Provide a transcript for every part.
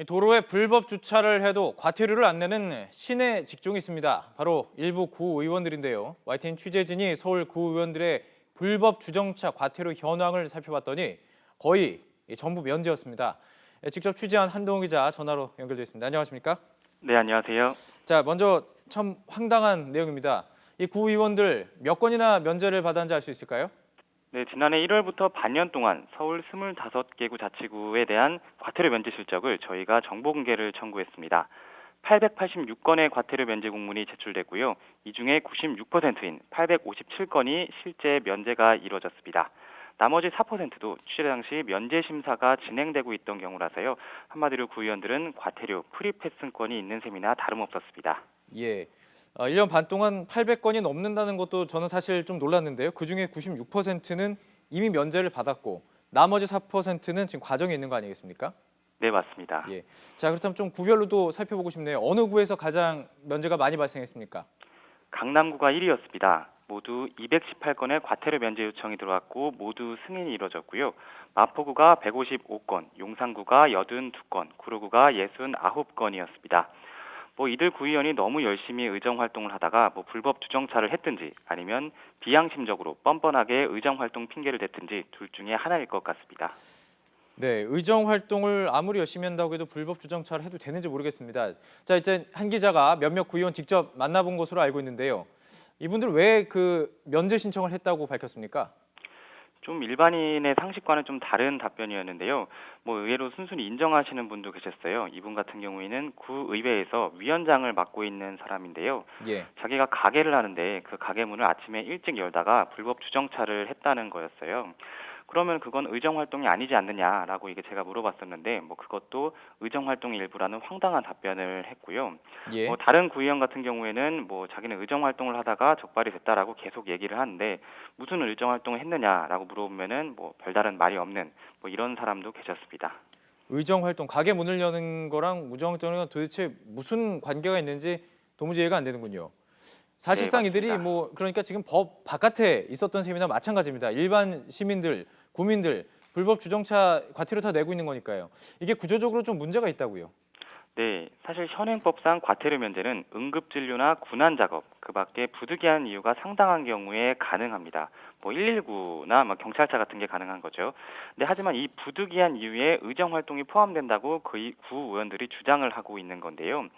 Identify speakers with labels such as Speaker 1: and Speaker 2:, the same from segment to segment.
Speaker 1: 도로에 불법 주차를 해도 과태료를 안 내는 신의 직종이 있습니다. 바로 일부 구의원들인데요. YTN 취재진이 서울 구의원들의 불법 주정차 과태료 현황을 살펴봤더니 거의 전부 면제였습니다. 직접 취재한 한동훈 기자 전화로 연결돼 있습니다. 안녕하십니까?
Speaker 2: 네, 안녕하세요.
Speaker 1: 자, 먼저 참 황당한 내용입니다. 이 구의원들 몇 건이나 면제를 받았는지 알 수 있을까요?
Speaker 2: 네, 지난해 1월부터 반년 동안 서울 25개구 자치구에 대한 과태료 면제 실적을 저희가 정보 공개를 청구했습니다. 886건의 과태료 면제 공문이 제출됐고요. 이 중에 96%인 857건이 실제 면제가 이루어졌습니다. 나머지 4%도 취재 당시 면제 심사가 진행되고 있던 경우라서요. 한마디로 구의원들은 과태료 프리패스권이 있는 셈이나 다름없었습니다.
Speaker 1: 예. 1년 반 동안 800건이 넘는다는 것도 저는 사실 좀 놀랐는데요. 그중에 96%는 이미 면제를 받았고 나머지 4%는 지금 과정에 있는 거 아니겠습니까?
Speaker 2: 네, 맞습니다.
Speaker 1: 예. 자, 그렇다면 좀 구별로도 살펴보고 싶네요. 어느 구에서 가장 면제가 많이 발생했습니까?
Speaker 2: 강남구가 1위였습니다. 모두 218건의 과태료 면제 요청이 들어왔고 모두 승인이 이루어졌고요. 마포구가 155건, 용산구가 82건, 구로구가 69건이었습니다. 이들 구의원이 너무 열심히 의정 활동을 하다가 불법 주정차를 했든지 아니면 비양심적으로 뻔뻔하게 의정 활동 핑계를 댔든지 둘 중에 하나일 것 같습니다.
Speaker 1: 네, 의정 활동을 아무리 열심히 한다고 해도 불법 주정차를 해도 되는지 모르겠습니다. 자, 이제 한 기자가 몇몇 구의원 직접 만나본 것으로 알고 있는데요. 이분들 왜 그 면제 신청을 했다고 밝혔습니까?
Speaker 2: 좀 일반인의 상식과는 좀 다른 답변이었는데요. 의외로 순순히 인정하시는 분도 계셨어요. 이분 같은 경우에는 구의회에서 위원장을 맡고 있는 사람인데요.
Speaker 1: 예.
Speaker 2: 자기가 가게를 하는데 그 가게 문을 아침에 일찍 열다가 불법 주정차를 했다는 거였어요. 그러면 그건 의정 활동이 아니지 않느냐라고 이게 제가 물어봤었는데 그것도 의정 활동의 일부라는 황당한 답변을 했고요.
Speaker 1: 예.
Speaker 2: 다른 구의원 같은 경우에는 자기는 의정 활동을 하다가 적발이 됐다라고 계속 얘기를 하는데 무슨 의정 활동을 했느냐라고 물어보면은 별다른 말이 없는 이런 사람도 계셨습니다.
Speaker 1: 의정 활동, 가게 문을 여는 거랑 무정 활동이랑 도대체 무슨 관계가 있는지 도무지 이해가 안 되는군요. 사실상
Speaker 2: 네,
Speaker 1: 이들이
Speaker 2: 맞습니다.
Speaker 1: 그러니까 지금 법 바깥에 있었던 셈이나 마찬가지입니다. 일반 시민들, 구민들 불법 주정차 과태료 다 내고 있는 거니까요. 이게 구조적으로 좀 문제가 있다고요.
Speaker 2: 네, 사실 현행법상 과태료 면제는 응급진료나 군안 작업, 그 밖에 부득이한 이유가 상당한 경우에 가능합니다. 119나 경찰차 같은 게 가능한 거죠. 근데 하지만 이 부득이한 이유에 의정 활동이 포함된다고 그 구의원들이 주장을 하고 있는 건데요.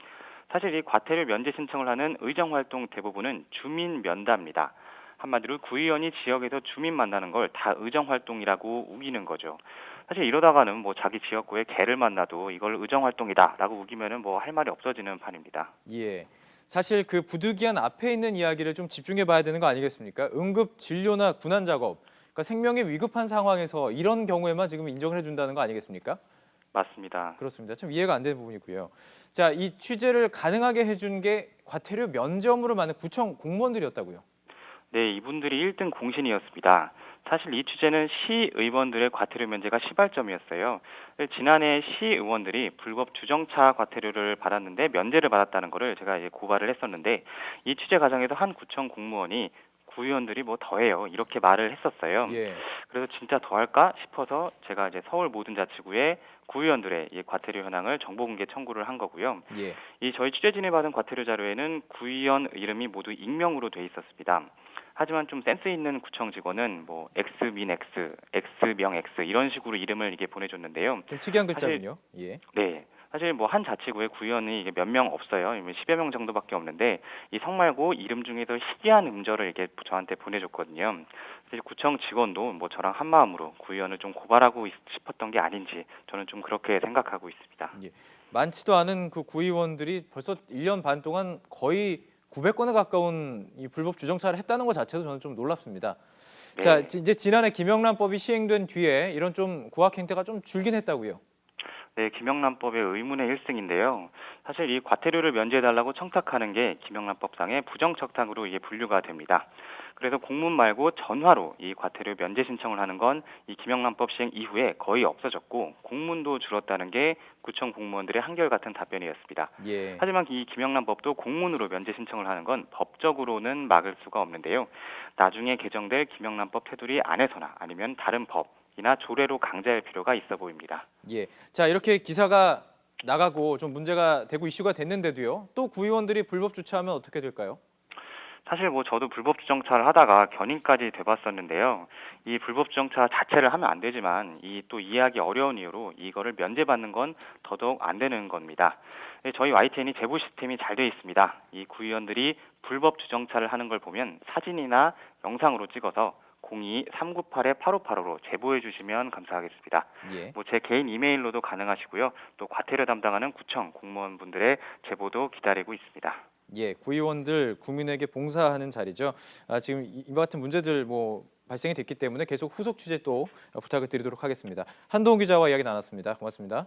Speaker 2: 사실 이 과태료 면제 신청을 하는 의정 활동 대부분은 주민 면담입니다. 한마디로 구의원이 지역에서 주민 만나는 걸 다 의정 활동이라고 우기는 거죠. 사실 이러다가는 자기 지역구에 개를 만나도 이걸 의정 활동이다라고 우기면은 할 말이 없어지는 판입니다.
Speaker 1: 예. 사실 그 부득이한 앞에 있는 이야기를 좀 집중해 봐야 되는 거 아니겠습니까? 응급 진료나 군안 작업, 그러니까 생명이 위급한 상황에서 이런 경우에만 지금 인정을 해준다는 거 아니겠습니까?
Speaker 2: 맞습니다.
Speaker 1: 그렇습니다. 좀 이해가 안 되는 부분이고요. 자, 이 취재를 가능하게 해준 게 과태료 면제업무를 맡는 구청 공무원들이었다고요.
Speaker 2: 네, 이분들이 1등 공신이었습니다. 사실 이 취재는 시의원들의 과태료 면제가 시발점이었어요. 지난해 시의원들이 불법 주정차 과태료를 받았는데 면제를 받았다는 거를 제가 이제 고발을 했었는데 이 취재 과정에서 한 구청 공무원이 구의원들이 더해요 이렇게 말을 했었어요.
Speaker 1: 예.
Speaker 2: 그래서 진짜 더할까 싶어서 제가 이제 서울 모든 자치구에 구의원들의 이 과태료 현황을 정보 공개 청구를 한 거고요.
Speaker 1: 예.
Speaker 2: 이 저희 취재진이 받은 과태료 자료에는 구의원 이름이 모두 익명으로 돼 있었습니다. 하지만 좀 센스 있는 구청 직원은 X민 X, X명 X 이런 식으로 이름을 이게 보내줬는데요.
Speaker 1: 좀 특이한
Speaker 2: 사실
Speaker 1: 글자군요. 예.
Speaker 2: 네. 사실 한 자치구에 구의원이 이게 몇 명 없어요. 10여 명 정도밖에 없는데 이 성 말고 이름 중에서 희귀한 음절을 이렇게 저한테 보내줬거든요. 그래서 구청 직원도 저랑 한 마음으로 구의원을 좀 고발하고 싶었던 게 아닌지 저는 좀 그렇게 생각하고 있습니다.
Speaker 1: 예. 많지도 않은 그 구의원들이 벌써 1년 반 동안 거의 900건에 가까운 이 불법 주정차를 했다는 것 자체도 저는 좀 놀랍습니다.
Speaker 2: 네.
Speaker 1: 자, 이제 지난해 김영란법이 시행된 뒤에 이런 좀 구악 행태가 좀 줄긴 했다고요.
Speaker 2: 네, 김영란법의 의문의 1승인데요. 사실 이 과태료를 면제해달라고 청탁하는 게 김영란법상의 부정청탁으로 이게 분류가 됩니다. 그래서 공문 말고 전화로 이 과태료 면제 신청을 하는 건 이 김영란법 시행 이후에 거의 없어졌고 공문도 줄었다는 게 구청 공무원들의 한결같은 답변이었습니다.
Speaker 1: 예.
Speaker 2: 하지만 이 김영란법도 공문으로 면제 신청을 하는 건 법적으로는 막을 수가 없는데요. 나중에 개정될 김영란법 테두리 안에서나 아니면 다른 법 이나 조례로 강제할 필요가 있어 보입니다.
Speaker 1: 예. 자, 이렇게 기사가 나가고 좀 문제가 되고 이슈가 됐는데도요. 또 구의원들이 불법 주차하면 어떻게 될까요?
Speaker 2: 사실 저도 불법 주정차를 하다가 견인까지 돼봤었는데요. 이 불법 주정차 자체를 하면 안 되지만 이 또 이해하기 어려운 이유로 이거를 면제받는 건 더더욱 안 되는 겁니다. 저희 YTN이 제보 시스템이 잘 되어 있습니다. 이 구의원들이 불법 주정차를 하는 걸 보면 사진이나 영상으로 찍어서 02-398-8585로 제보해 주시면 감사하겠습니다.
Speaker 1: 예.
Speaker 2: 제 개인 이메일로도 가능하시고요. 또 과태료 담당하는 구청 공무원분들의 제보도 기다리고 있습니다.
Speaker 1: 예, 구의원들 국민에게 봉사하는 자리죠. 지금 이와 같은 문제들 발생이 됐기 때문에 계속 후속 취재 또 부탁을 드리도록 하겠습니다. 한동훈 기자와 이야기 나눴습니다. 고맙습니다.